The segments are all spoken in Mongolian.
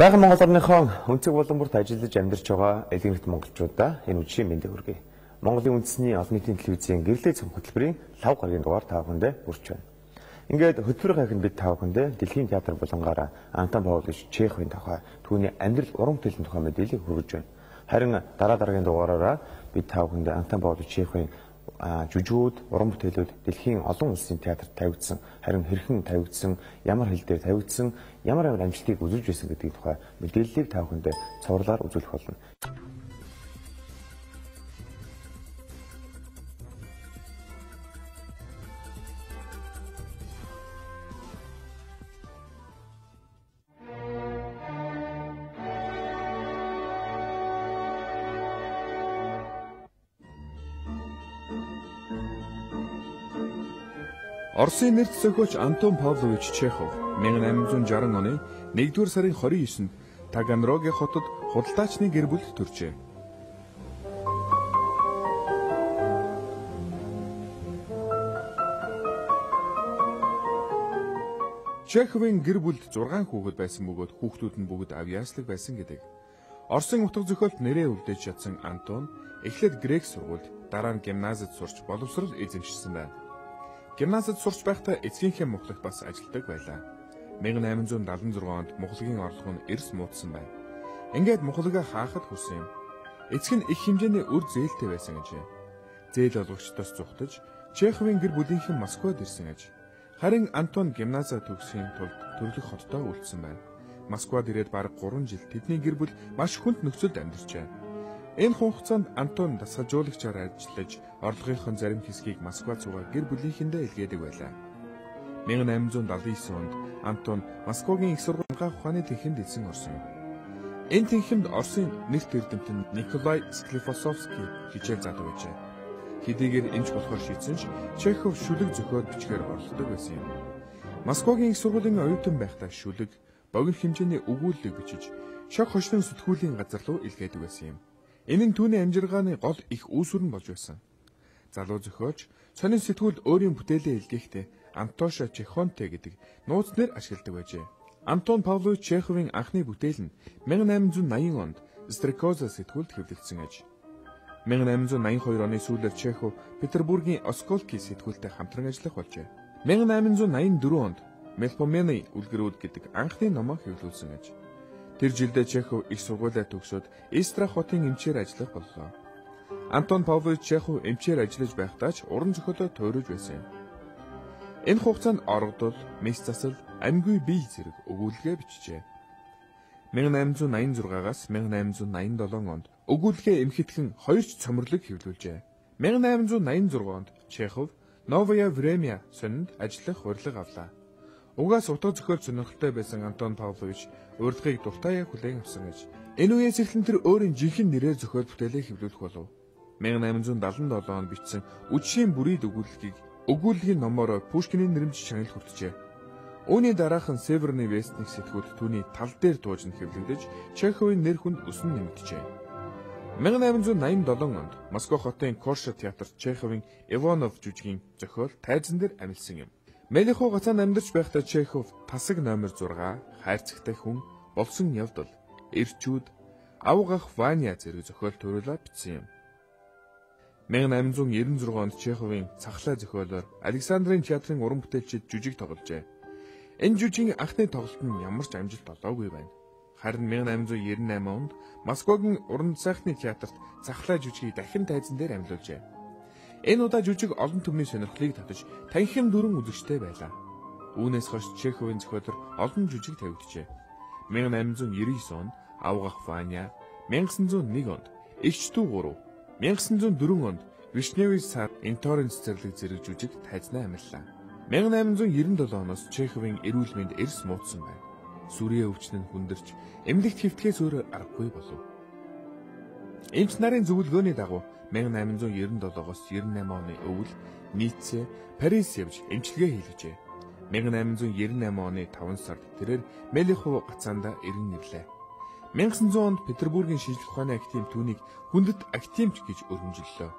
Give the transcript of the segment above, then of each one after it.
Сайхан Монгол орныхон өнцөг болон бүрт ажиллаж амьдарч байгаа элэгэнэт монголчуудаа энэ үдшийн мэндийг хүргэе. Монголын үндэсний олон нийтийн телевизийн гэрлээ цом хөтөлбөрийн 5 гарагийн дугаар та бүхэндээ хүрч байна. Ингээд хөтөлбөрийн хахинд бид та бүхэндээ дэлхийн театр болонгаараа Антон Павлович Чеховын тухай, түүний амьдрал уран бүтээлийн тухай мэдээлэл хүргэж байна. Харин дараагийн дугаараараа бид та бүхэндээ Антон Павлович Чеховын жүжигүүд, уран бүтээлүүд дэлхийн олон улсын театрт тавигдсан, харин хэрхэн тавигдсан, ямар хэл дээр тавигдсан, ямар амжилтыг үзүүлж байсан гэдгийг тухай мэдээллийг та бүхэндээ цовруулаар үзүүлэх болно. Оросын нэрт зохиолч Антон Павлович Чехов 1860 оны 1-р сарын 29-нд Таганрогийн хотод худалдаачны гэр бүлд төржээ. Чеховын гэр бүлд 6 хүүхэд байсан бөгөөд хүүхдүүд нь бүгд авьяаслаг байсан гэдэг. Оросын утга зохиолт нэрээ үлдээж чадсан Антон эхлээд грек сургуульд, дараа нь гимназид сурч боловсрол эзэмшсэн байна. Гимназид сурч байхдаа эцгийнхээ мухлагт бас ажилладаг байлаа. 1876 онд мухлагийн орлого нь эрс муудсан байна. Ингээд мухлагаа хаахад хүссэн юм. Эцэг нь их хэмжээний үр зээлтэй байсан гэжээ. Зээл олгогчдоос зүхтэж, Чеховын гэр бүлийнхэн Москвад ирсэн аж. Харин Антон гимназаа төгсөхийн тулд төрлөх хотдоо үлдсэн байна. Москвад ирээд бараг 3 жил тэдний гэр бүл маш хүнд нөхцөлд амьдарчээ. Энэ хугацаанд Антон дасгалжуулагчаар ажиллаж, орлогынхон зарим хэсгийг Москвад суугаад гэр бүлийнхэндээ илгээдэг байлаа. 1879 онд Антон Москвагийн их сургуулийн ухааны тэнхимд элсэн орсон юм. Энэ тэнхимд Оросын нэрт эрдэмтэн Николай Склифосовский хичээл заадаг байжээ. Хэдийгээр эмч болохоор шийдсэн ч Чехов шүлэг зохиод бичгээр орлогдог байсан юм. Москвагийн их сургуулийн оюутан байхдаа шүлэг, богино хэмжээний өгүүлэлийг бичиж, шог хошнон сэтгүүлийн газар руу илгээдэг байсан юм. Энэ нь түүний амжиргааны гол их үүсвэр нь болж байсан. Залуу зохиолч сонин сэтгүүлд өөрийн бүтээлээ илгээхдээ Антоша Чехонте гэдэг нууц нэр ашигладаг байжээ. Антон Павлович Чеховын анхны бүтээл нь 1880 онд Стрекоза сэтгүүлд хэвлэгдсэн аж. 1882 оны сүүлээр Чехов Петербургийн Осколки сэтгүүлтэй хамтран ажиллах болжээ. 1884 онд Мелпомены үлгэрүүд гэдэг анхны номоо хэвлүүлсэн аж. Тэр жилдээ Чехов их сургуулиа төгсөөд Истрах хотын эмчээр ажиллах боллоо. Антон Павлович Чехов эмчээр ажиллаж байхдаа ч уран зохиолоо туурж байсан юм. Энэ хугацаанд оргодол, мис засал, амьгүй бие зэрэг өгүүлгээ бичжээ. 1886-аас 1887 онд өгүүлгээ эмхэтгэн 2 ч цомрлог хэвлүүлжээ. 1886 онд Чехов Новое время сонинд ажиллах урилга авлаа. Угаас утга зохиол сонирхолтой байсан Антон Павлович урилгыг дуртайа хүлээн авсан гэж. Энэ үеэс эхлэн тэр өөрийн жинхэнэ нэрээр зохиол бүтээлээ хэвлүүлэх болов. 1877 онд бичсэн Үдшийн бүрийд өгүүлгийн номоор Пушкинийн нэрмж чанал хүртжээ. Үүний дараахан Северный вестник сэтгүүлд түүний тал дээр туужин хэвлэгдэж, Чеховын нэр хүнд өсөн нэмэгджээ. 1887 онд Москва хотын Корша театрт Чеховын Иванов жүжигийн зохиол тайзан дээр амилсан юм. Мэлиху гацаанд амьдарч байхдаа Чехов тасаг номер 6, хайрцагтай хүн, болсон явдал, эрчүүд, авгах Ваня зэрэг зохиол туруулаад бичсэн юм. 1896 онд Чеховын Цахлаа зохиолоор Александрийн театрын уран бүтээлчид жүжиг тогложээ. Энэ жүжигийн анхны тоглолт нь ямар ч амжилт олоогүй байна. Харин 1898 онд Москвагийн уран сайхны театрт Цахлаа жүжигийг дахин тайзан дээр амилуулжээ. Энэ удаа жүжиг олон түмний сонирхлыг татаж танхим дүрэн үзэгчтэй байлаа. Үүнээс хойш Чеховын зохиолоор олон жүжиг тавигджээ. 1899 онд Авгах Ваня, 1901 онд Эгчтүү 3, 1904 онд Вишневый сад, Инторын цэцэрлэг зэрэг жүжиг тайзнаа амиллаа. 1897 оноос Чеховын эрүүл мэнд эрс муудсан байна. Сүрийн өвчин нь хүндэрч, эмнэлэгт хэвтгэхээс өөр аргагүй болов. Эмч нарын зөвлөгөөний дагуу 1897-оос 98 оны өвөл Ницце, Парис явж эмчилгээ хийлгэжээ. 1898 оны 5 сард тэрээр Мэлиху гацаанда иргэн ирлээ. 1900 онд Петербургийн шинжлэх ухааны академи түүнийг хүндэт академич гэж өргөмжлөлөө.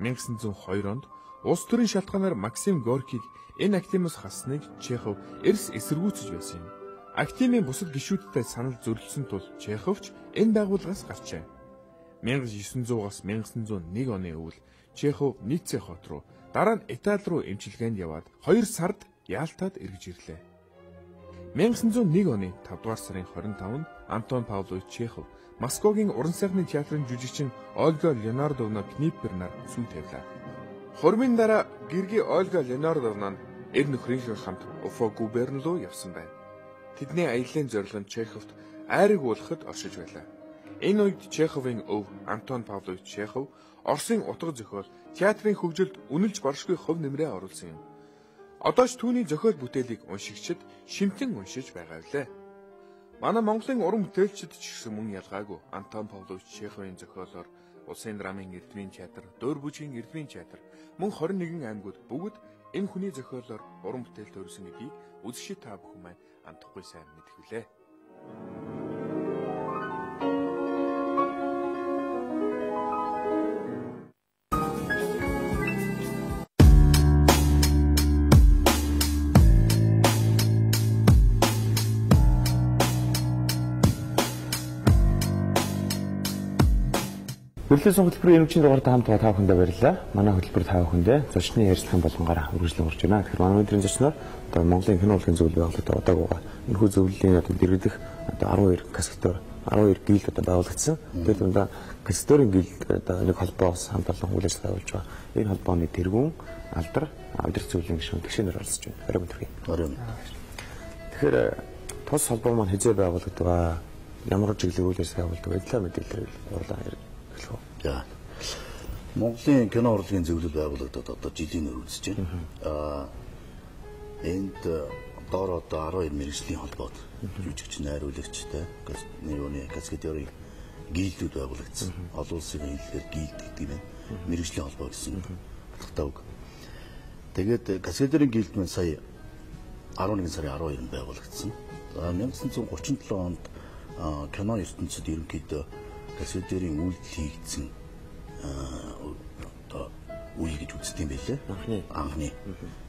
1902 онд улс төрийн шалтгаанаар Максим Горкийг энэ академиас хасныг Чехов эрс эсэргүүцэж байсан юм. Актиний бусад гишүүдтэй санал зөрчилсөн тул Чеховч энэ байгууллагаас гарчээ. 1900-аас 1901 оны үйл Чехов Ницце хот руу дараа нь Итали руу эмчилгээнд яваад 2 сард Ялтад эргэж ирлээ. 1901 оны 5 дугаар сарын 25-нд Антон Павлович Чехов Москвагийн уран сайхны театрын жүжигчин Ольга Леонардовна Книппер нар сүм тавилаа. Хормын дараа гэрги Ольга Леонардовна нь эр нөхрийнхөө хамт Уфа губерн руу явсан байна. Тэдний аяллаа зорилго нь Чеховт айрыг уулахад оршиж байлаа. Энэ үед Чеховын өв Антон Павлович Чехов Оросын утга зохиол театрын хөгжилд үнэлж баршгүй хувь нэмрээ оруулсан юм. Одоо ч түүний зохиол бүтээлийг уншигчид шимтэн уншиж байгаа билээ. Манай Монголын уран бүтээлчид ч гэсэн мөн ялгаагүй Антон Павлович Чеховын зохиолоор Улсын драмын эрдмийн театр, Дөөр бүжгийн эрдмийн театр, мөн 21 аймагуд бүгд энэ хүний зохиолоор уран бүтээл төрүүлсэн гэдгийг үзэгчид та бүхэн маань андахгүй сайн мэдэх билээ. Хөдөлгөөний хөтөлбөрийн эмчийн дугаар хамт та бүхэндээ баярлалаа. Манай хөтөлбөр та бүхэндээ зочны ярилцлагын болгонгоор үргэлжлэн урж байна. Тэгэхээр манай өнөөдрийн зочноор одоо Монголын кино урлагийн зөвлөл байгууллагад одоогуугаа энэхүү зөвлөлийн одоо дэргэдэх одоо 12 кассетор 12 гилд одоо байгуулагдсан. Тэр дундаа кассеторын гилд одоо нэг холбоос хамт олон үйл ажиллагаа явуулж байгаа. Энэ холбооны тэргүүн алдар удирдах зөвлөлийн гишүүн гишүүнээр оролцож байна. Орой өдрийн. Тэгэхээр тус холбоо маань хизээ байгуулагдгаа ямар чиглэлийн үйл ажиллагаа явуулдаг байдлаа мэдээлэл урлаа хэрэг. За. Монголын кино урлагийн зөвлөл байгуулагдаад одоо жилийн өмнө үзэж байна. Энд доор одоо 12 мэргэжлийн холбоод жүжигч найруулагчтай нэг каскадерын гилдүүд байгуулагдсан. Олон улсын хэлээр гилд гэдэг юм. Мэргэжлийн холбоо гэсэн утгатай үг. Тэгээд каскадерын гилд маань сая 11 сарын 12-нд байгуулагдсан. 1937 онд кино ертөнцид ерөнхийдөө каскадерын үйлдэл хийгдсэн одоо үйл гэж үздэг юм байлээ. Анхны.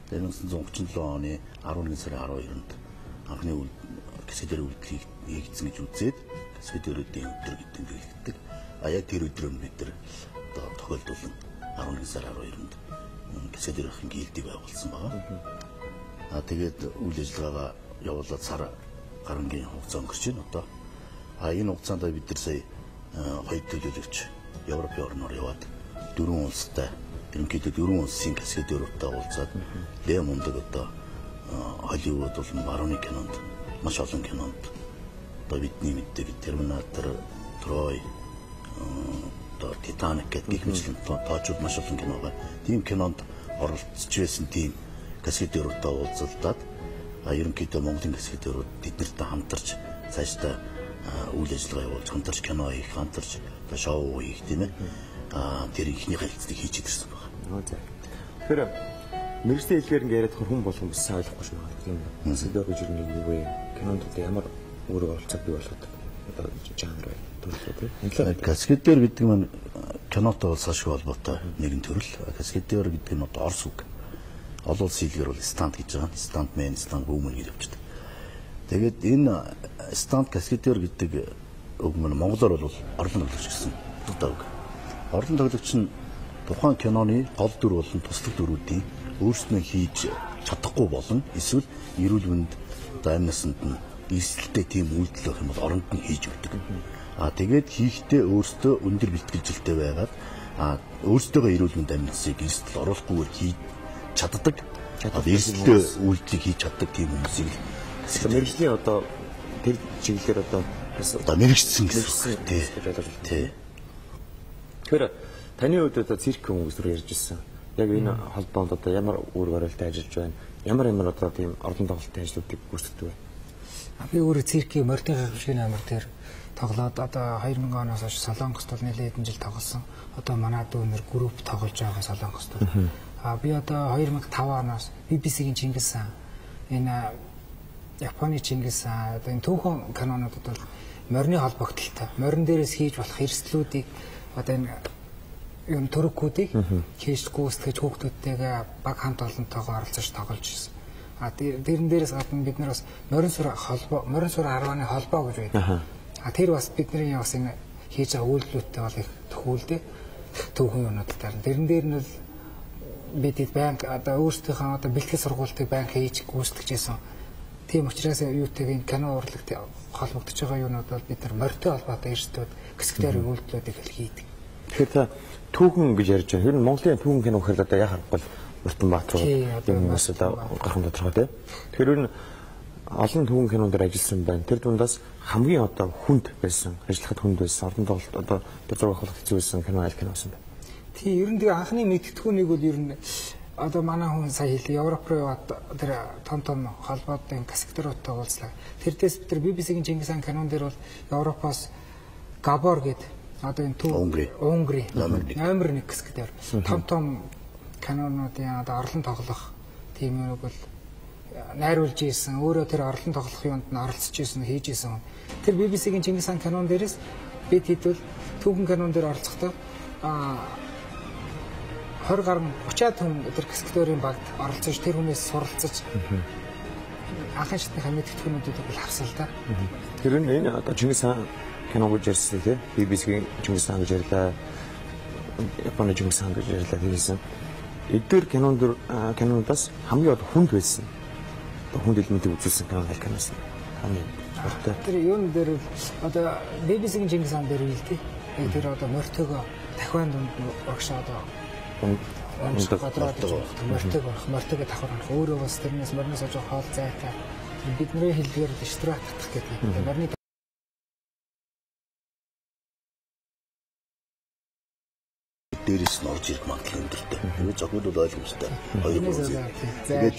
Тэгээд 1937 оны 11 сарын 12-нд анхны каскадер үйлдэл хийгдсэн гэж үзээд каскадеруудын өдөр гэдэг нь хэлдэг. Яг тэр өдрөө бид нар одоо тохиолдуулан 11 сарын 12-нд каскадерийн гилдийг байгуулсан байгаа. Тэгээд үйл ажиллагаагаа явуулаад сар гарангийн хугацаа өнгөрч байна одоо. Энэ хугацаанд бид нар сая хоёр төлөөлөгч Европын орноор яваад 4 улстай ерөнхийдөө 4 улсын каскадеруудтай уулзаад Лео мундаг одоо Холливуд болон барууны кинонд маш олон кинонд одоо бидний мэддэг Терминатор, Трой, одоо Титаник гэдэг мэтлэн тоочууд маш олон кино байгаа. Тийм кинонд оролцож байсан тийм каскадеруудтай уулзалдаад ерөнхийдөө Монголын каскадерууд тэднэртэй хамтарч цаашдаа үйл ажиллагаа явуулж хамтарч кино хийх, хамтарч шоу хийх тийм ээ. Тэр ихний харилцааг хийж идэрсэн байна. За. Тэгэхээр мэргэжлийн хэлээр ингээд яриад хүн болгон бас ойлгохгүй шүү дээ. Каскадер гэж нэг юу вэ? Кинонд ямар өөрөө оролцоод бий болгоод одоо жанр төрөл үү? Каскадер гэдэг нь кинотой салшгүй холбоотой нэгэн төрөл. Каскадер гэдэг нь одоо орс үг. Олон улсын хэлээр бол стант гэж байгаа. Стант мен, стант вумен гэж явчихдаг. Тэгээд энэ стант каскадер гэдэг үг нь монголоор бол орлон тоглогч гэсэн утгатай үг. Орлон тоглогч нь тухайн киноны гол дүр болон туслах дүрүүдийн өөрснөө хийж чадахгүй болон эсвэл эрүүл мэнд одоо амь насанд нь эсэлтэй тийм үйлдэл байх юм бол оронд нь хийж өгдөг. Тэгээд хийхдээ өөртөө өндөр бэлтгэлжилтэй байгаад өөртөөгөө эрүүл мэнд амь насыг эсэлд оруулахгүйгээр хийж чаддаг. Эсэлтэй үйлдэлийг хийж чаддаг тийм хүмүүсийг мэргэжлийн одоо тэр чиглэлээр одоо мэргэжсэн гэсэн тий. Тэгэхээр таны хувьд одоо цирк хүмүүс рүү ярьж ирсэн. Яг энэ холбоонд одоо ямар үүрэг оролттой ажиллаж байна? Ямар одоо тийм орон тоглолтын ажлуудыг гүйцэтгэдэг вэ? Би өөрөө циркийн мордын гавшгийн амар дээр тоглоод одоо 2000 оноос хойш Солонгост бол нэлээд хэдэн жил тоглосон. Одоо манай дүүнэр групп тоглож байгаа Солонгост. Би одоо 2005 оноос BBC-ийн Чингис хаан энэ Японы Чингис хаан одоо энэ түүхэн канонуудад бол морины холбогдлолтой. Морин дээрээс хийж болох эрсдлүүдийг одоо энэ юм төрөкүүдийг хийж гүйцэтгэж хүүхдүүдтэйгээ баг хамт олонтойгоо оролцож тоглож ирсэн. Дэрэн дээрээс гадна бид нар бас морин сур 10-ны холбоо гэж байдаг. Тэр бас бидний бас энэ хийж байгаа үйлдэлүүдтэй бол их төхүүлдэг түүхэн юмнуудтай. Дэрэн дээр нь бол бид банк өөрсдийнхөө бэлтгэл сургалтыг банк хийж гүйцэтгэж байсан. Тийм учраас юутэйг кино урлагт холбогдож байгаа юмнууд бол бид нар морьтой холбоотой эрсдүүд хэсгээр үйлдэлүүдийг хийдэг. Тэгэхээр түүхэн гэж ярьж байгаа. Тэр нь Монголын түүхэн кино гэхэл одоо яхах бол Мартинбаатар юм бас одоо гархан тодорхой тийм. Тэгэхээр энэ олон түүхэн кинонд ажилласан байна. Тэр дундаас хамгийн одоо хүнд байсан, ажиллахад хүнд байсан, орон тоглолт одоо тэр зураг авах хэцүү байсан кино аль кино байсан бэ? Тийм, ер нь тэгээ анхны мэдгэдэггүйнийг бол ер нь одоо манай хүн сая хэлээ Европ руу яваад тэр том холбоодын каскадеруудтай уулзлаа. Тэр дэс тэр BBC-ийн Чингис хаан кинон дээр бол Европоос Габор гэдэг одоо энэ Унгри номер 1 каскадер том канонуудын одоо орлон тоглох тийм юм бол найруулж ийсэн өөрөө тэр орлон тоглох юмд нь оролцож ийсэн хийж ийсэн. Тэр BBC-ийн Чингис хаан канон дээрээс бид хэдвэл түүхэн канон дээр оролцохдоо 20 гаруй 30-аад хүн тэр каскадерийн багт оролцож тэр хүнээс суралцаж анхны шатны мэдгэдэггүүнүүдийг бол авсан л да. Тэр нь энэ одоо Чингис хаан кино гэж ярьсан тийм BBC-ийн Чингис хаан гэж ярьлаа. Японы Чингис хаан гэж ярьлаа гэсэн. Эдгээр кинонуудаас хамгийн одоо хүнд байсан. Одоо хүнд элементийг үзүүлсэн кино аль киноос нь хамгийн урттай. Тэр юун дээр одоо BBC-ийн Чингис хаан дээр үйл тийм. Тэр одоо морьтойгоо дахиад дунд багшаа одоо мортог давхар анх өөрөө бас тэрнээс морноос аж хоол зайтай бидний хэлээр дистракт татах гэдэг. Морны дээрээс нь орж ирэх магадлал өндөртэй. Энэ зөвхөн бол ойлгомжтой. Хоёр үгүй. Тэгээд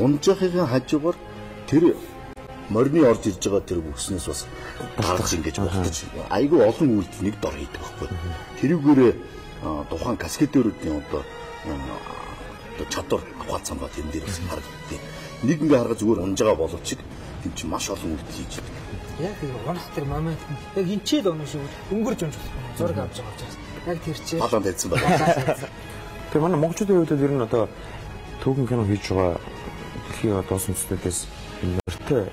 унжахын хажуугаар тэр морины орж ирж байгаа тэр бүснээс бас гаргаж ингэж болчих. Айгүй олон үйлдэл нэг дор хийдэг байхгүй. Тэрүүгээрээ тухайн каскадеруудын одоо чадвар хавцаамаа тэн дээр бас харагддаг. Нэг ингээ харгаа зүгээр унжаага боловч тийм чи маш олон үйлдэл хийж байдаг. Яг тэр унах тэр момент нь яг энчээд өнө шиг өнгөрж унж болох. Зураг авч байгаа учраас яг тэр чинь балан дайсан байна. Тэр манай монголчуудын хувьд ер нь одоо түүхэн кино хийж байгаа дэлхийн одоо сүнслүүдээс морьтой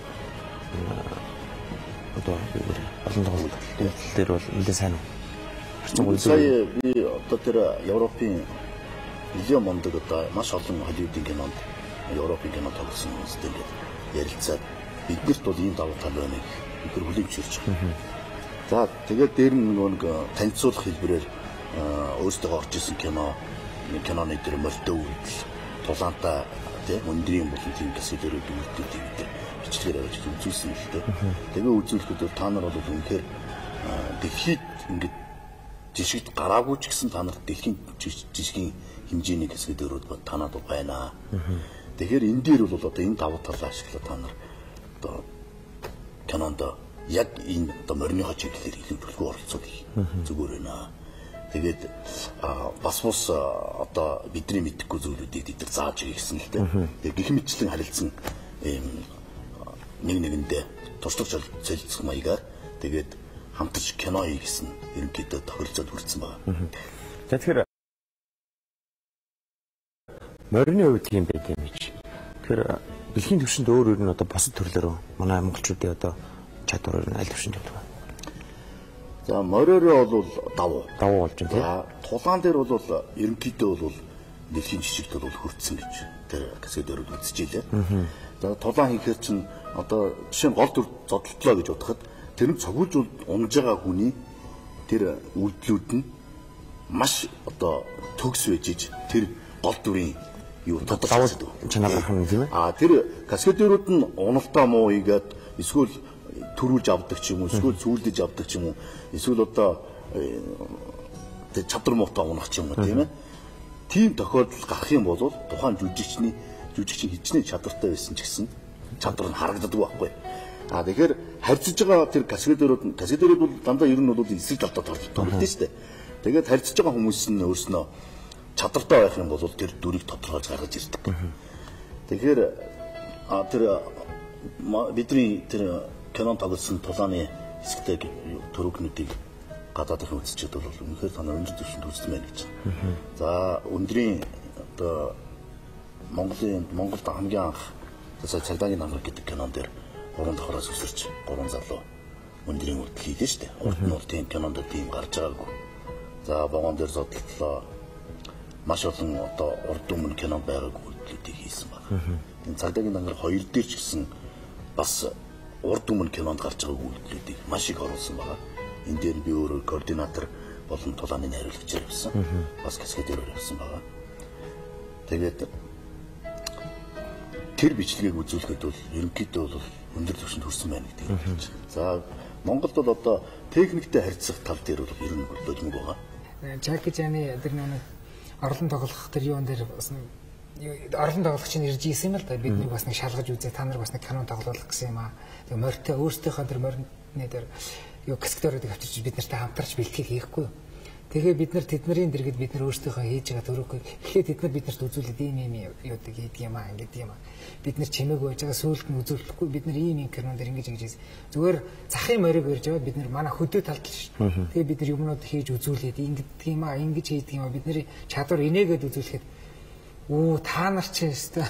одоо олон тоглолт дээр бол нэлээд сайн. Сая би одоо тэр Европын миллион мондөг одоо маш олон Холливуудын кинонд Европын кино тоглосон хүмүүстэй ярилцаад биднэрт бол ийм давуу тал байна гэх тэр хүлэмжшүүлж байгаа. За тэгээд дээр нэг танилцуулах хэлбэрээр өөрсдөө орж исэн киноны дээр морьтой үйлдэл тулаантай тийм өндрийн болон тийм каскадерүүд үйлдэлүүдийг бид бичлэгээр авч үзүүлсэн л дээ. Тэгээ үзүүлэхэд та нар бол үнэхээр дэлхийд ингээд жишгт гараагүй ч гэсэн та нарт дэлхийн жишгийн хэмжээний каскадерүүд танад байна. Тэгэхээр энэ дээр бол одоо энэ давуу талаа ашиглаад та нар одоо кинонд яг энэ одоо морины хажуудлаар илүү төлөвлөгөө оролцоод зүгээр байна. Тэгээд бас одоо бидний мэдэхгүй зүйлүүдийг эдгээр зааж өгье гэсэн л дээ. Тэгээд гэх мэтчлэн харилцсан нэг нэгэндээ туршлага солилцох маягаар тэгээд хамтарч кино хий гэсэн ерөнхийдөө тохиролцоод хүрсэн байна. За тэгэхээр морины хувьд юм байт юм чи. Тэгэхээр дэлхийн түвшинд өөр нь одоо босод төрлөөр манай монголчуудын одоо чадвараар аль түвшинд явдаг вэ? За мориороо бол давуу болж байна тийм. Тулаан дээр бол ерөнхийдөө бол дэлхийн жижигт бол хүрсэн гэж тэр каскадерүүд үзчихлээ. За тулаан хийхээр чинь одоо жишээ нь гол төр зодтолтлоо гэж бодоход тэр нь цогулж унж байгаа хүний тэр үйлдэлүүд нь маш одоо төгс байж иж тэр гол дүрийн юу тодорхойлж чанар гарах юм тийм ээ. Тэр каскадерүүд нь уналтаа муу ийгээд эсвэл төрүүлж авдаг ч юм уу, эсвэл сүүлдэж авдаг ч юм уу, эсвэл одоо тэр чадвар муутай унах ч юм уу тийм ээ. Тийм тохиолдол гарах юм бол тухайн жүжигчний хичнээн чадвартай байсан ч гэсэн чадвар нь харагддаг байхгүй. Тэгэхээр харьцаж байгаа тэр каскадерүүд бол дандаа ер нь бол эсрэг талдаа тоглолттой шүү дээ. Тэгээд харьцаж байгаа хүмүүс нь өөрснөө чадвартай байх юм бол тэр дүрийг тодорхойлж гаргаж ирдэг. Тэгэхээр тэр бидний тэр кинон тоглосон тулааны хэсэгтэй төрөгнүүдийг гадаадын үзчихэд бол үнэхээр танаа өндөр түвшинд үзсэн байна гэж. За өндрийн одоо Монголд хамгийн анх цагдаагийн намраг гэдэг кинон дээр 3 давхраас өсөрч 3 залуу өндрийн үрдэл хийдэж штэ. Урд нь бол тийм кинонд тийм гарч байгаагүй. За вагон дээр зодтолтлоо. Маш олон одоо урд өмнө кинонд байгаагүй үйлдэлүүдийг хийсэн байна. Энэ цагдаагийн намраг 2 дээр ч гэсэн бас урд өмнө кинонд гарч байгаагүй үйлдэлүүдийг маш их оруулсан байна. Энэ дээр би өөрөө координатор болон тулааны найруулагчаар явсан. Бас каскадер явсан байна. Тэгээд тэр бичлэгийг үзүүлэхэд бол ерөнхийдөө бол өндөр түвшинд хүрсэн байна гэдэг юм хэлж байна. За Монголд бол одоо техниктэй харьцах тал дээр бол ер нь болдгоо байгаа. Жаки Чаны тэр нэг орлон тоглох тэр юун дээр бас орлон тоглогч нь ирж ийсэн юм л да. Бид нэг бас нэг шалгаж үзээ. Та нар бас нэг кино тоглох гэсэн юм аа. Тэгээ морьтой өөрсдийнхөө тэр морьны дээр юу каскадеруудыг авчирч бид нартай хамтарч бэлтгэх хийхгүй. Тэгээ бид нар тэднэрийн дэргэд бид нар өөрсдийнхөө хийж байгаа төрөхгүй. Эхлээд тэд нар биднэрт үзүүлээд ийм юудаг хийдэг юм аа, ингэдэг юм аа. Бид нар чимээг байж байгаа сүүлд нь үзүүлэхгүй. Бид нар ийм кинон дэр ингэж хийж зүгээр захын морийг барьж аваад бид нар манай хөдөө талд л шүү. Тэгээ бид нар юмнууд хийж үзүүлээд ингэдэг юм аа, ингэж хийдэг юм аа. Бидний чадвар инээгээд үзүүлэхэд та нар ч өстой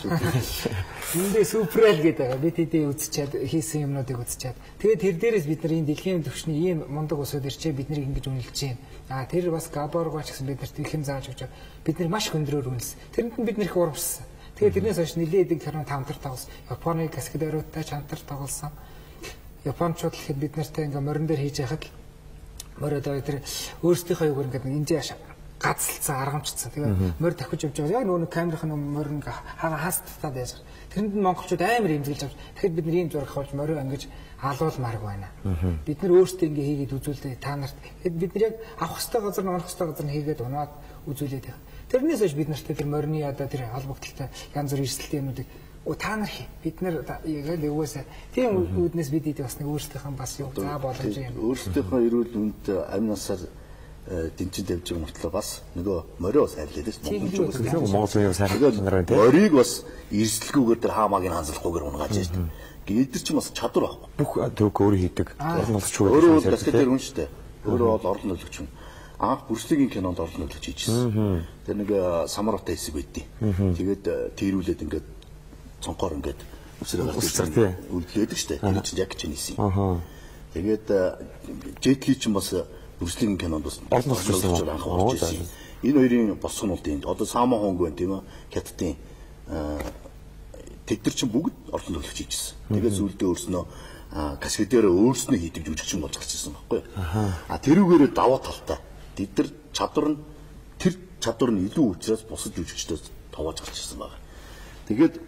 эндээ суперэл гэдэг байгаа. Бид хэдий үзчихэд хийсэн юмнуудыг үзчихэд. Тэгээд тэр дээрээс бид нар энэ дэлхийн түвшний ийм мундаг усууд ирчээ бид нарыг ингэж үнэлж байна. Тэр бас Габоргоч гэсэн бид нарт их юм зааж өгч байгаа. Бид нар маш хөндрөөр үнэлсэн. Тэрэнд нь бид нар их урамшсан. Тэгээд тэрнээс хойш нэлээд кино хамтар тоглосон. Японы каскадеруудтай хамтар тоглосон. Японочууд л бид нартай ингээ морин дээр хийж яхад морид тэр өөрсдийнхөө юугаар ингээ энэ гацалцсан аргамжцсан. Тэгээ морь давхиж явж байгаа. Яг нөгөө камерын морь хаасталтаа байж байгаа. Тэрэнд нь монголчууд амар имзэглэж авч. Тэгэхэд бид нэг ийм зураг авч морио ангиж алуулмаарг байна. Бид нар өөрсдөө ингээ хийгээд үзүүлдэг та нарт. Тэгэхэд бид нар яг авах хэвээр газар нь оруулах хэвээр газар нь хийгээд унаад үзүүлээд байгаа. Тэрнээс хойш бид нарт тэр морины одоо тэр холбогдлолтой янз бүр эрсдэлтэй юмнуудыг та нар бид нар яг угаасаа тийм үүднээс бид бас нэг өөрсдийнхөө бас юу заа боломж юм. Өөрсдийнхөө эрүүл мэнд амь насаар дэнчин тавьж байгаа мөртлөө бас нөгөө морио сайрлаад шүү. Монголын сайрлаад нар байна тийм. Морийг бас эрсдэлгүйгээр тэр хаамааг нь ханзлахгүйгээр унгааж шүү. Эдгээр чинь бас чадвар байхгүй. Бүх төвк өөрөө хийдэг. Орнолч шүү. Өөрөө каскадер хүн шүү дээ. Өөрөө бол орлон нөлөгч хүн. Анх Бүрслигийн кинонд орлон нөлөгч хийжсэн. Тэр нэг самаруутай хэсэг байдیں۔ Тэгээд тэрүүлээд ингээд цонхоор ингээд үлдлээдэг шүү дээ. Тэр чинь яг чинь хийсэн. Тэгээд Жетли чинь бас Бүрслигийн кинонд бас орлон нөлөгч анх орж ирсэн. Энэ хоёрын босгонууд энэ одоо Саама хонг байна тийм үү? Хятадын тэд нар чинь бүгд орлон нөлөгч хийжсэн. Тэгээд зүйлдээ өөрснөө каскадераа өөрснөө хийдэг жүжигчин болж гарч ирсэн байхгүй юу? Тэрүүгээрээ даваа талтай. Тэд нар чадвар нь илүү учраас бусад жүжигчдээс товоож гарч ирсэн байна. Тэгээд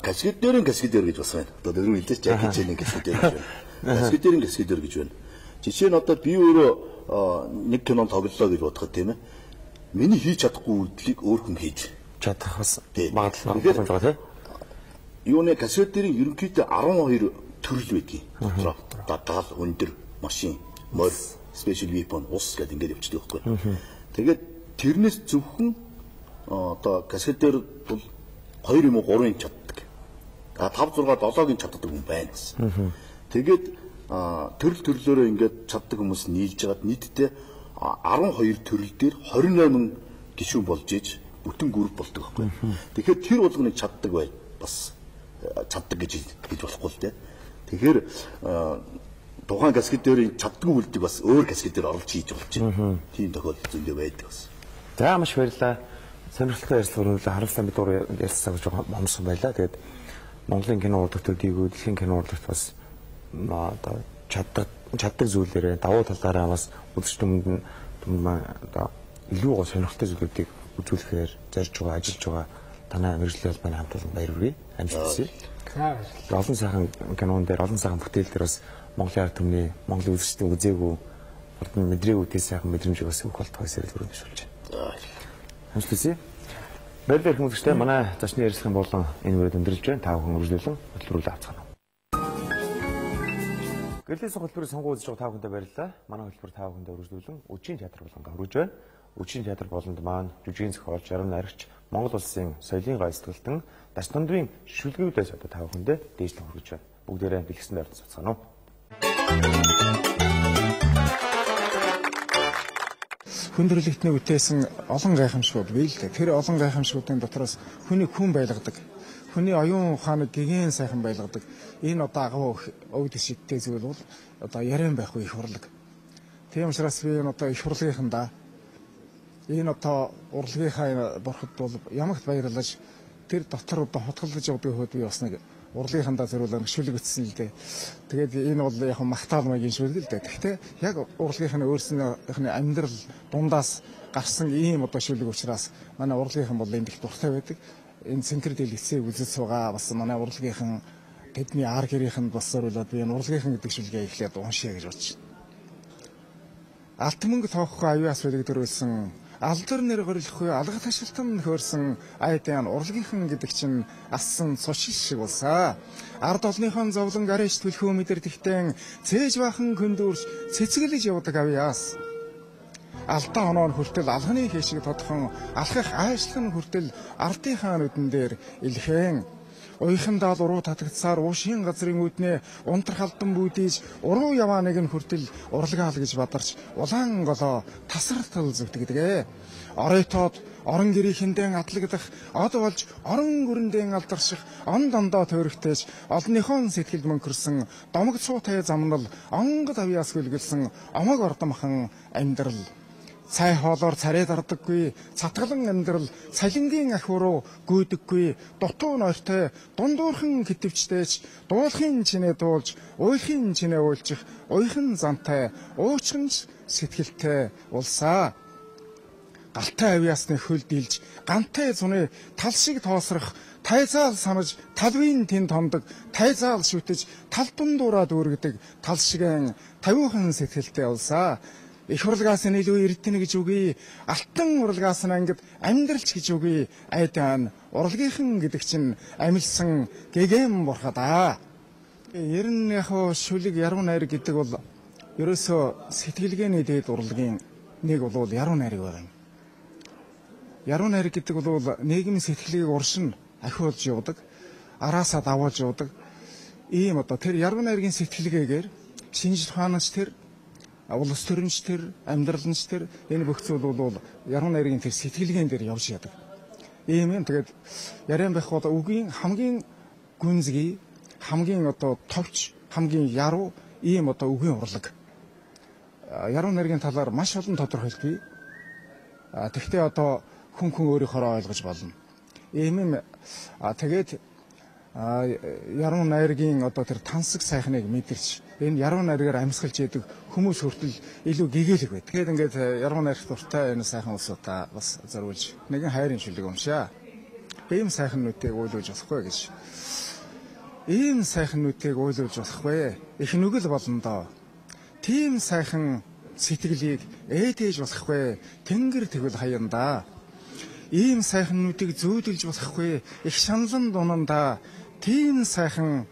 каскадерын каскадер гэж бас байна. Одоо дөрөв хэлдэж яг хичээний каскадер гэж байна. Каскадерын каскадер гэж байна. Жишээ нь одоо би өөрөө нэг кинон тоглолоо гэж бодоход тийм ээ. Миний хийж чадахгүй үйлдэлийг өөр хүн хийж чадах бас магадлал байгаа тийм. Юуны каскадерын ерөнхийдөө 12 төрөл байдгийг. Дотроо дадаал, өндөр, машин, морь, special weapon, ус гэдэг ингээд явчихдаг байхгүй. Тэгээд тэрнээс зөвхөн одоо каскадер бол 2 юм уу 3-ын чаддаг. 5 6 7-гийн чаддаг хүн байна гэсэн. Тэгээд төрөл төрлөөрөө ингээд чаддаг хүмүүс нийлж байгаад нийтдээ 12 төрөл дээр 28 гишүүн болж иж бүтэн групп болдог байхгүй. Тэгэхээр тэр болгоныг чаддаг бай бас чаддаг гэж болохгүй л дээ. Тэгэхээр тухайн каскадерийн чаддгүй үлдийг бас өөр каскадер оруулж хийж болж байна. Тийм тохиолдол зөндөө байдаг бас. За маш баярлалаа. Сонирхолтой ярилцлага харамсалтай бид ярьцсан гэж момсон байлаа. Тэгээд Монголын кино урлагчдыг дэлхийн кино урлагт бас одоо чаддаг зүйлээрээ давуу талаараа бас үзэгчдүүд одоо илүү гоо сонирхолтой зүйлүүдийг үзүүлэхээр зарж байгаа, ажиллаж байгаа танай мэргэжлийн холбооны хамт олон баяр хүргэе. Амжилт. Олон сайхан кинон дээр, олон сайхан бүтээл дээр бас Монголын ард түмний, Монголын үзэгчдийн үзээгүй, мэдрээгүй тийм сайхан мэдрэмжийг бас өгөх болтгой сэрэл өргөжүүлж байна. Амжилт. Баярлалаа хүмүүстээ манай зочны ярилцлагын болон энэ үрээд өндөрлж байна. Та бүхэн үргэлжлүүлэн хөтөлбөрөөр авцгаана. Гэрлээс хөтөлбөрийн сонгуул үзэж байгаа та бүхэндээ баярлалаа. Манай хөтөлбөр та бүхэндээ үргэлжлүүлэн Үчийн театр болон хөрвж байна. Үчийн театр болонд маань жүжигийн зохиолч, Жаргал Найрагч, Монгол улсын соёлын гай сэтгэлтэн, Даш Тундвийн шүлгүүдээс одоо та бүхэндээ дээшлэн хүргэж байна. Бүгдээрээ бэлгсэн байрт цуцгаана уу. Хүндрэлтний үтээсэн олон гайхамшгууд бий л дээ. Тэр олон гайхамшгуудын дотроос хүний хүн байлгадаг. хүний оюун ухааныг гэгэн сайхан байлгадаг. Энэ одоо агуу өвд шидтэй зүйл бол одоо яриан байхгүй их урлаг. Тийм учраас би энэ одоо их урлагийнхандаа энэ одоо урлагийнхаа бурхад бол ямагт баярлаж тэр дотор одоо хотголж явдаг хөөд би бас нэг урлагийнхандаа зөвлөөр шүлэг ütсэн л дээ. Тэгээд энэ бол яг магтаал маягийн шүлэг л дээ. Гэхдээ яг урлагийнхны өөрсдийнхний амьдрал дундаас гарсан ийм одоо шүлэг учраас манай урлагийнхан бол энд их дуртай байдаг. Энэ цэнхэр дэлгэцийг үзэж байгаа бас манай урлагийнхан тэдний ар гэрийнхэнд бас зориулаад би энэ урлагийнхан гэдэг шүлгээ эхлээд уншия гэж бодож байна. Алт мөнгө тоохгүй аюуас байдаг дөрвөлсөн алдар нэр горилхгүй алга ташилтан хөөрсөн айдаан урлагийнхан гэдэг чинь ассан цушил шиг болсаа. Ард олныхон зовлон гарэж түлхүү мэдэрдэгтэн цээж бахан хөндөрч цэцгэлж явдаг авьяас. Алдаа оноо хүртэл алганы хийшиг тодхон алхах айшлах хүртэл ардынхаа нүдэн дээр илхэн. Уйхандаа уруу татагдсаар уушийн газрын үүднээ унтар халдан бүүдийж уруу яваа нэг нь хүртэл урлагаал гэж бадарч улаан голоо тасартал зүтгэдэг. Оройтоод орон гэрийнхэндээ атлагдах од болж орон гүрэндээ алдарших он дондоо төөрөгтэйж олныхон сэтгэлд мөнхөрсөн домог цуутай замнал онгод авьяас гүлгэлсэн омог ордомхон амьдрал. Цай хоолоор царай дардаггүй, цатгалан амьдрал, цалингийн ахиуруу гүйдэггүй, дутуу нойртой, дундуурхан хитвчтэйч, дуулахын чинээ дуулж, уйлахын чинээ уйлчих, уйхан зантай, уучханч сэтгэлтэй улсаа. Галтай авьяасны хөл дийлж, гантай зуны тал шиг тоосрох, тайзаал санаж, талвын тэнд томдог, тайзаал шүтэж, тал дундуураа дүүргэдэг, тал шигэн тавиухан сэтгэлтэй улсаа. Их урлагаас нь илүү эрдэнэ гэж үгүй, алтан урлагаас нь ангид амьдралч гэж үгүй, айдаан урлагийнхан гэдэг чинь амилсан гэгэн бурхадаа. Ер нь яг шүлэг яруу найр гэдэг бол ерөөсөө сэтгэлгээний дээд урлагийн нэг бол яруу найраг байна. Яруу найр гэдэг бол нийгмийн сэтгэлгээг уршин ахиулж явдаг, араасаа давуулж явдаг. Ийм одоо тэр яруу найргийн сэтгэлгээгээр шинжлэх ухаанч тэр улс төрөнч тэр, амьдралч тэр энэ бүх зүйл бол яруу найргийн тэр сэтгэлгээн дээр явж яадаг. Ийм юм тэгээд яриан байх бол үгийн хамгийн гүнзгий, хамгийн одоо товч, хамгийн яруу ийм одоо үгийн урлаг. Яруу найргийн талаар маш олон тодорхойлтгүй. Тэгвэл одоо хүн өөрийнхөө ойлгож болно. Ийм юм тэгээд яруу найргийн одоо тэр тансаг сайхныг мэдэрч энэ яруу найргаар амьсгалж яадаг хүмүүс хүртэл илүү гэгээлэг байд. Тэгээд ингээд яруу найрх дуртай энэ сайхан улсуудаа бас зориулж нэгэн хайрын шүлэг уншаа. Ийм сайхан нүдийг уйлуулж болохгүй гэж. Ийм сайхан нүдийг уйлуулж болохгүй. Их нүгэл болно доо. Тийм сайхан сэтгэлийг ээдэж болохгүй. Тэнгэр тэгвэл хаяндаа. Ийм сайхан нүдийг зөөдөлж болохгүй. Их шаналн дунандаа. Тийм сайхан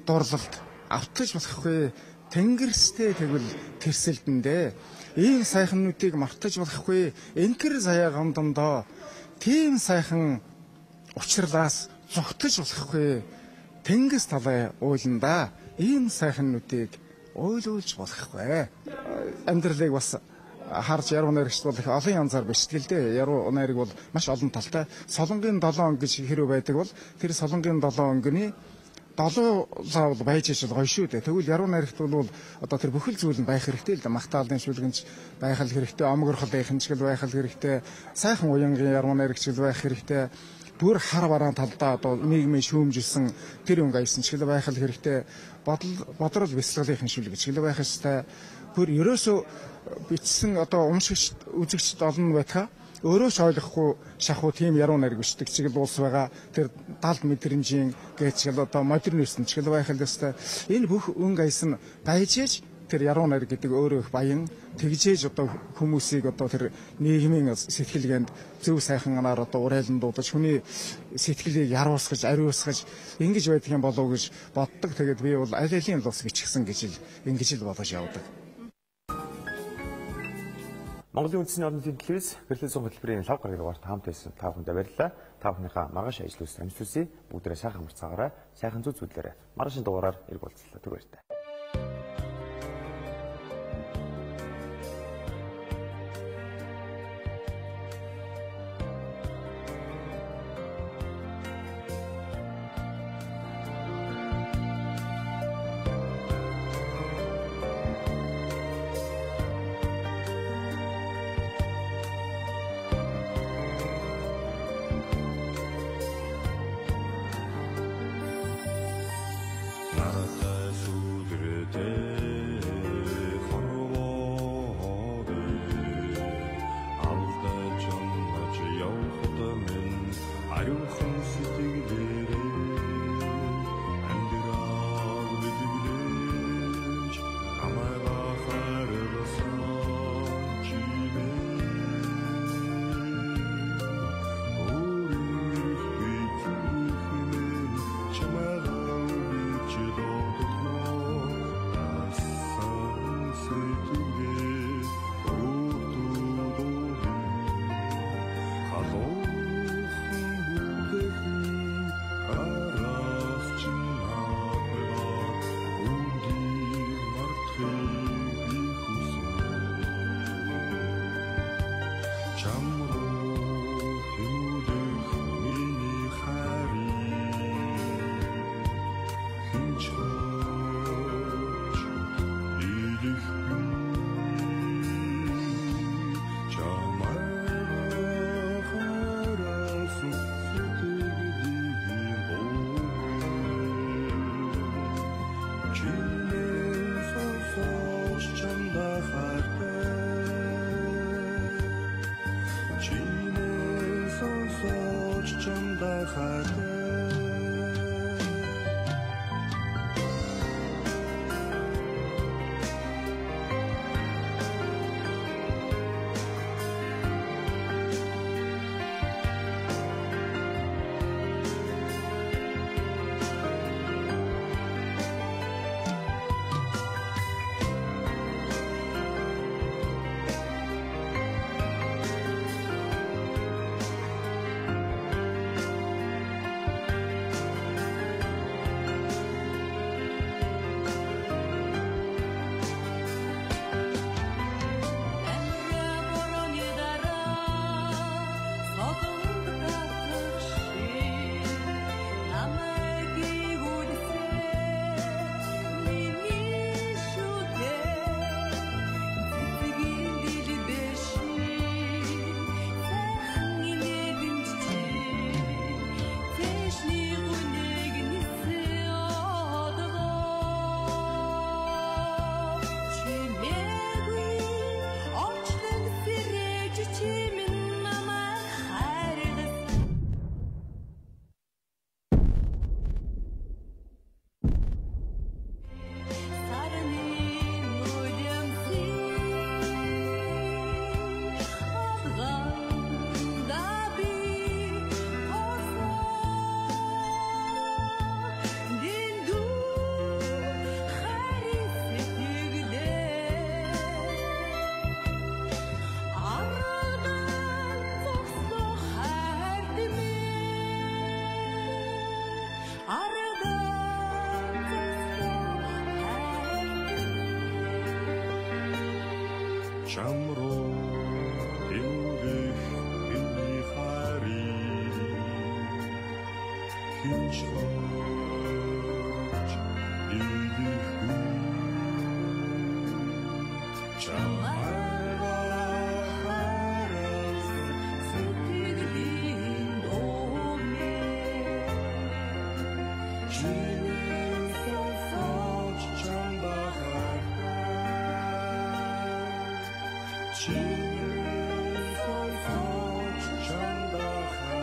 дурлалт автаж болохгүй. Тэнгэрстэй тэгвэл тэрсэлдэндээ. Ийм сайхан нүдийг мартаж болохгүй. Энкэр заяа гамдандоо. Тийм сайхан учрлаас зогтож болохгүй. Тэнгис талай уйландаа. Ийм сайхан нүдийг уйлуулж болохгүй. Амьдралыг бас харж яруу найрагч бол их олон янзаар биш гэлдээ. Яруу найраг бол маш олон талтай. Солонгийн 7 өнгө гэж хэрэг байдаг бол тэр солонгийн 7 өнгөний 7 заавал байж ижил гоё шүү дээ. Тэгвэл яруу найрагт бол одоо тэр бүхэл зүйл нь байх хэрэгтэй л да. Магтаалын шүлгэнч байх л хэрэгтэй, омгорхол ихэнчгэл байх л хэрэгтэй, сайхан уянгийн яруу найрагч байх хэрэгтэй. Бүр хар бараан талдаа одоо нийгмийн шүүмжилсэн тэр өнгө аясанчгэл байх л хэрэгтэй. Бодрол бяцлаглынхын шүлгэж байх хэрэгтэй. Бүр ерөөсөө бичсэн одоо уншигч үзэгчд олон байтгаа өөрөө ч ойлгохгүй шахуу тийм яруу найраг бичдэг чиглэл улс байгаа. Тэр 70 мэдрэмжийн гэчгэл одоо модернист чиглэл байх л ёстой. Энэ бүх өнгө аяс нь байжээж тэр яруу найраг гэдэг өөрөө их баян тэгжээж одоо хүмүүсийг одоо тэр нийгмийн сэтгэлгээнд зөв сайхан анаар одоо урайлан дуудаж хүний сэтгэлийг яруусгаж ариусгаж ингэж байдаг юм болов уу гэж боддог. Тэгээд би бол аль алийн л ус бичгсэн ингэж л бодож явдаг. Монголын үндэсний олон нийтийн телевиз гэрэл зам хөтөлбөрийн лав гарагийн дугаарт хамт байсан та бүхэнд баярлалаа. Та бүхнийхээ маргааш ажил үйлс амжилтсүсээ бүгдээрээ сайхан амарцаагаарай. Сайхан зүг зүйлээрээ маргаашийн дугаараар ирэх болцлоо. Түр баяртай. Чамруу эвгэх миний хари хинчгооч идэхгүй чамайга харас сэтгэлийн дууны чиний сонсож чамбахар чиний сонсож чамбахар